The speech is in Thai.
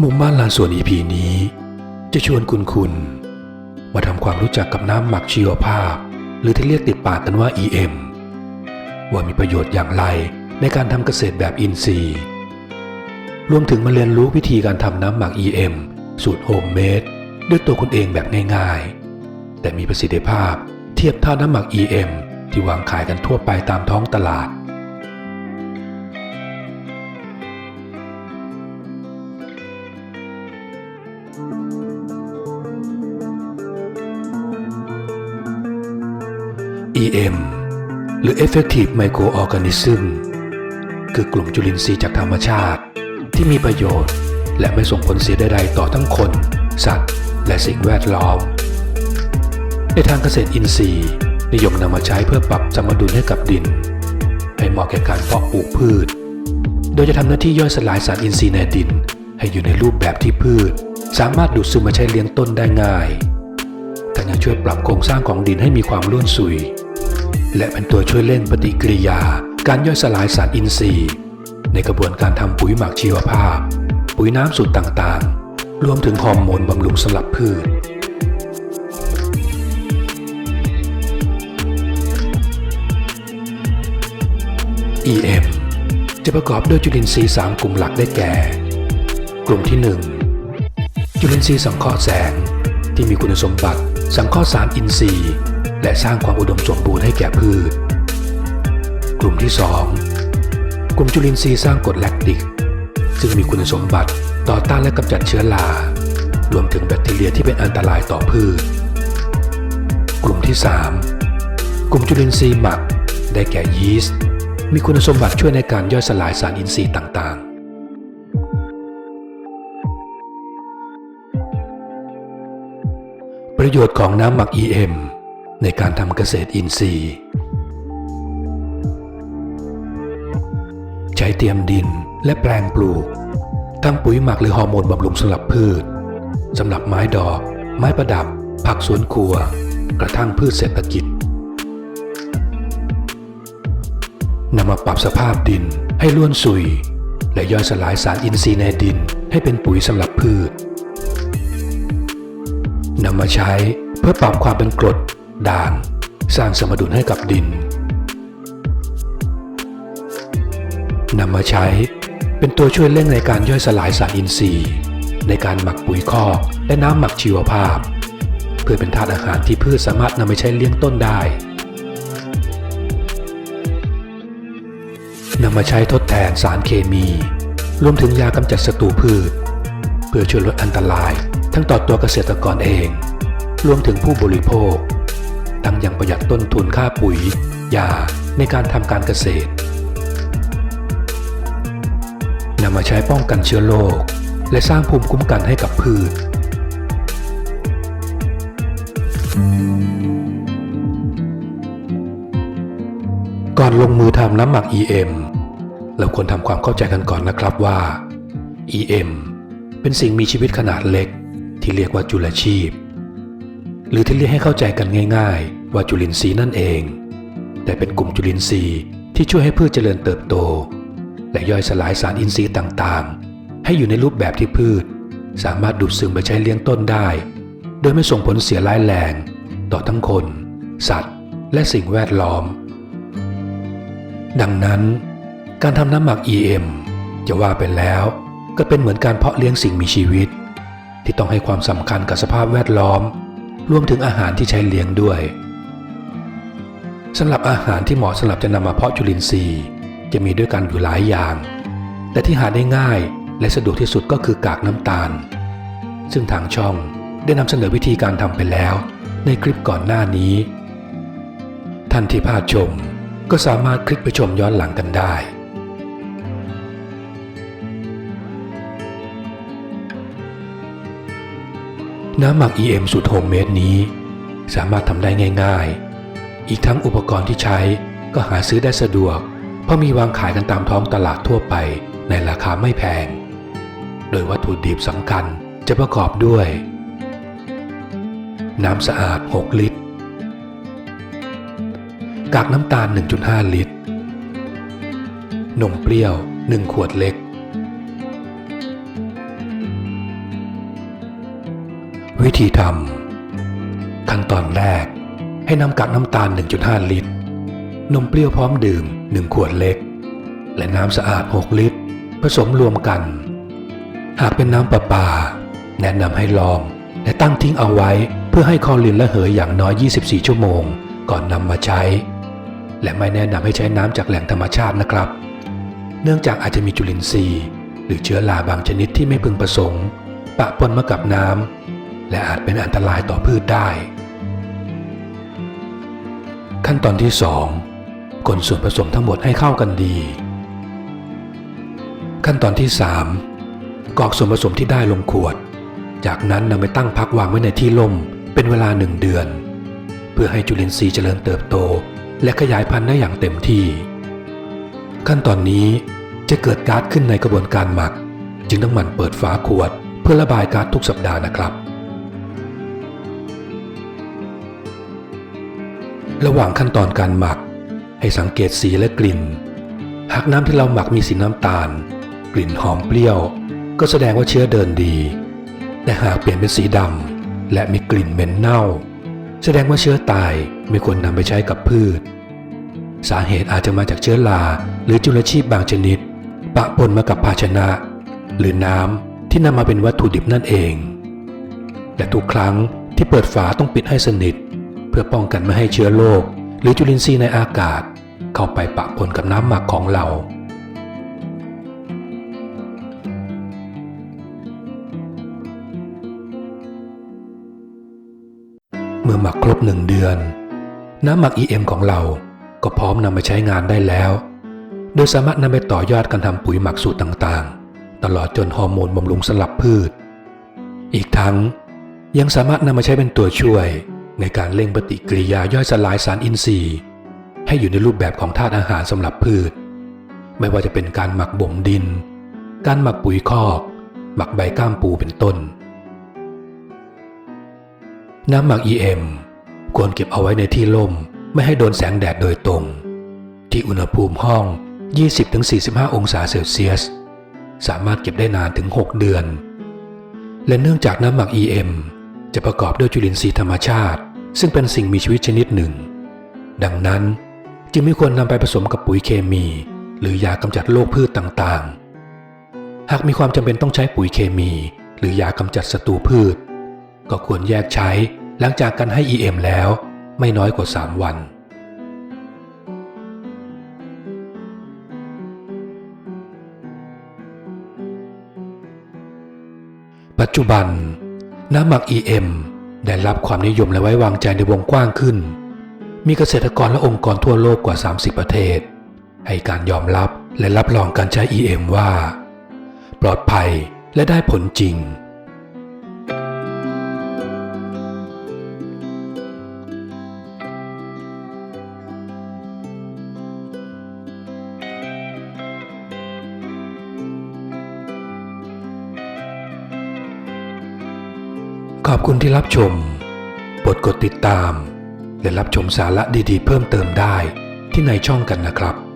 มุมบ้านลานสวน EP นี้จะชวนคุณมาทำความรู้จักกับน้ำหมักชีวภาพหรือที่เรียกติดปากกันว่า EM ว่ามีประโยชน์อย่างไรในการทำเกษตรแบบอินทรีย์รวมถึงมาเรียนรู้วิธีการทำน้ำหมัก EM สูตรโฮมเมดด้วยตัวคุณเองแบบง่ายๆแต่มีประสิทธิภาพเทียบเท่าน้ำหมัก EM ที่วางขายกันทั่วไปตามท้องตลาดEM หรือ Effective Microorganism คือกลุ่มจุลินทรีย์จากธรรมชาติที่มีประโยชน์และไม่ส่งผลเสียใดๆต่อทั้งคนสัตว์และสิ่งแวดล้อมในทางเกษตรอินทรีย์นิยมนำมาใช้เพื่อปรับสมดุลให้กับดินให้เหมาะแก่การเพาะปลูกพืชโดยจะทำหน้าที่ย่อยสลายสารอินทรีย์ในดินให้อยู่ในรูปแบบที่พืชสามารถดูดซึมมาใช้เลี้ยงต้นได้ง่ายทั้งยังช่วยปรับโครงสร้างของดินให้มีความร่วนสุยและเป็นตัวช่วยเร่งปฏิกิริยาการย่อยสลายสารอินทรีย์ในกระบวนการทำปุ๋ยหมักชีวภาพปุ๋ยน้ำสูตรต่างๆรวมถึงฮอร์โมนบำรุงสำหรับพืชEM จะประกอบด้วยจุลินทรีย์3กลุ่มหลักได้แก่ กลุ่มที่ 1 จุลินทรีย์สังเคราะห์แสงที่มีคุณสมบัติสังเคราะห์สารอินทรีย์และสร้างความอุดมสมบูรณ์ให้แก่พืชกลุ่มที่ 2 กลุ่มจุลินทรีย์สร้างกรดแลคติกซึ่งมีคุณสมบัติต่อต้านและกำจัดเชื้อรารวมถึงแบคทีเรียที่เป็นอันตรายต่อพืชกลุ่มที่ 3 กลุ่มจุลินทรีย์หมักได้แก่ยีสต์มีคุณสมบัติช่วยในการย่อยสลายสารอินทรีย์ต่างๆประโยชน์ของน้ำหมัก EM ในการทำเกษตรอินทรีย์ใช้เตรียมดินและแปลงปลูกทำปุ๋ยหมักหรือฮอร์โมนบำรุงสำหรับพืชสำหรับไม้ดอกไม้ประดับผักสวนครัวกระทั่งพืชเศรษฐกิจนำมาปรับสภาพดินให้ร่วนสุยและย่อยสลายสารอินทรีย์ในดินให้เป็นปุ๋ยสำหรับพืชนำมาใช้เพื่อปรับความเป็นกรดด่างสร้างสมดุลให้กับดินนำมาใช้เป็นตัวช่วยเร่งในการย่อยสลายสารอินทรีย์ในการหมักปุ๋ยคอกและน้ำหมักชีวภาพเพื่อเป็นธาตุอาหารที่พืชสามารถนำไปใช้เลี้ยงต้นได้นำมาใช้ทดแทนสารเคมีรวมถึงยากำจัดศัตรูพืชเพื่อช่วยลดอันตรายทั้งต่อตัวเกษตรกรเองรวมถึงผู้บริโภคทั้งยังประหยัดต้นทุนค่าปุ๋ยยาในการทำการเกษตรนำมาใช้ป้องกันเชื้อโรคและสร้างภูมิคุ้มกันให้กับพืชก่อนลงมือทำน้ำหมัก EM เราควรทำความเข้าใจกันก่อนนะครับว่า EM เป็นสิ่งมีชีวิตขนาดเล็กที่เรียกว่าจุลชีพหรือที่เรียกให้เข้าใจกันง่ายๆว่าจุลินทรีย์นั่นเองแต่เป็นกลุ่มจุลินทรีย์ที่ช่วยให้พืชเจริญเติบโตและย่อยสลายสารอินทรีย์ต่างๆให้อยู่ในรูปแบบที่พืชสามารถดูดซึมไปใช้เลี้ยงต้นได้โดยไม่ส่งผลเสียร้ายแรงต่อทั้งคนสัตว์และสิ่งแวดล้อมดังนั้นการทำน้ำหมัก EM จะว่าไปแล้วก็เป็นเหมือนการเพาะเลี้ยงสิ่งมีชีวิตที่ต้องให้ความสำคัญกับสภาพแวดล้อมรวมถึงอาหารที่ใช้เลี้ยงด้วยสำหรับอาหารที่เหมาะสำหรับจะนำมาเพาะจุลินทรีย์จะมีด้วยกันอยู่หลายอย่างแต่ที่หาได้ง่ายและสะดวกที่สุดก็คือกากน้ำตาลซึ่งทางช่องได้นำเสนอวิธีการทำไปแล้วในคลิปก่อนหน้านี้ท่านที่พลาดชมก็สามารถคลิกไปชมย้อนหลังกันได้น้ำหมัก EM สูตรโฮมเมดนี้สามารถทำได้ง่ายๆอีกทั้งอุปกรณ์ที่ใช้ก็หาซื้อได้สะดวกเพราะมีวางขายกันตามท้องตลาดทั่วไปในราคาไม่แพงโดยวัตถุดิบสำคัญจะประกอบด้วยน้ำสะอาด6 ลิตรกากน้ำตาล 1.5 ลิตรนมเปรี้ยว1 ขวดเล็ก ธีทำขั้นตอนแรกให้นำกากน้ำตาล 1.5 ลิตรนมเปรี้ยวพร้อมดื่ม1ขวดเล็กและน้ำสะอาด6ลิตรผสมรวมกันหากเป็นน้ำประปาแนะนำให้ลองและตั้งทิ้งเอาไว้เพื่อให้คลอรีนระเหยอย่างน้อย24ชั่วโมงก่อนนำมาใช้และไม่แนะนำให้ใช้น้ำจากแหล่งธรรมชาตินะครับเนื่องจากอาจจะมีจุลินทรีย์หรือเชื้อราบางชนิดที่ไม่พึงประสงค์ปะปนมากับน้ำและอาจเป็นอันตรายต่อพืชได้ขั้นตอนที่2คนส่วนผสมทั้งหมดให้เข้ากันดีขั้นตอนที่3กรอกส่วนผสมที่ได้ลงขวดจากนั้นนำไปตั้งพักวางไว้ในที่ร่มเป็นเวลา1 เดือนเพื่อให้จุลินทรีย์เจริญเติบโตและขยายพันธุ์ได้อย่างเต็มที่ขั้นตอนนี้จะเกิดก๊าซขึ้นในกระบวนการหมักจึงต้องหมั่นเปิดฝาขวดเพื่อระบายก๊าซทุกสัปดาห์นะครับระหว่างขั้นตอนการหมักให้สังเกตสีและกลิ่นหากน้ำที่เราหมักมีสีน้ำตาลกลิ่นหอมเปรี้ยวก็แสดงว่าเชื้อเดินดีแต่หากเปลี่ยนเป็นสีดำและมีกลิ่นเหม็นเน่าแสดงว่าเชื้อตายไม่ควรนำไปใช้กับพืชสาเหตุอาจจะมาจากเชื้อราหรือจุลชีพบางชนิดปะปนมากับภาชนะหรือน้ำที่นำมาเป็นวัตถุดิบนั่นเองและทุกครั้งที่เปิดฝาต้องปิดให้สนิทเพื่อป้องกันไม่ให้เชื้อโรคหรือจุลินทรีย์ในอากาศเข้าไปปะปนกับน้ำหมักของเราเมื่อหมักครบ1 เดือนน้ำหมัก EM ของเราก็พร้อมนำไปใช้งานได้แล้วโดยสามารถนำไปต่อยอดการทำปุ๋ยหมักสูตรต่างๆตลอดจนฮอร์โมนบำรุงสลับพืชอีกทั้งยังสามารถนำมาใช้เป็นตัวช่วยในการเร่งปฏิกิริยาย่อยสลายสารอินทรีย์ให้อยู่ในรูปแบบของธาตุอาหารสำหรับพืชไม่ว่าจะเป็นการหมักบ่มดินการหมักปุ๋ยคอกหมักใบก้ามปูเป็นต้นน้ำหมัก EM ควรเก็บเอาไว้ในที่ร่มไม่ให้โดนแสงแดดโดยตรงที่อุณหภูมิห้อง 20-45 องศาเซลเซียสสามารถเก็บได้นานถึง6 เดือนและเนื่องจากน้ำหมัก EM จะประกอบด้วยจุลินทรีย์ธรรมชาติซึ่งเป็นสิ่งมีชีวิตชนิดหนึ่งดังนั้นจึงไม่ควรนำไปผสมกับปุ๋ยเคมีหรือยากำจัดโรคพืชต่างๆหากมีความจำเป็นต้องใช้ปุ๋ยเคมีหรือยากำจัดศัตรูพืชก็ควรแยกใช้หลังจากการให้ EM แล้วไม่น้อยกว่า3 วันปัจจุบันน้ำหมัก EM ได้รับความนิยมและไว้วางใจในวงกว้างขึ้นมีเกษตรกรและองค์กรทั่วโลกกว่า30 ประเทศให้การยอมรับและรับรองการใช้ EM ว่าปลอดภัยและได้ผลจริงขอบคุณที่รับชมโปรดกดติดตามและรับชมสาระดีๆเพิ่มเติมได้ที่ในช่องกันนะครับ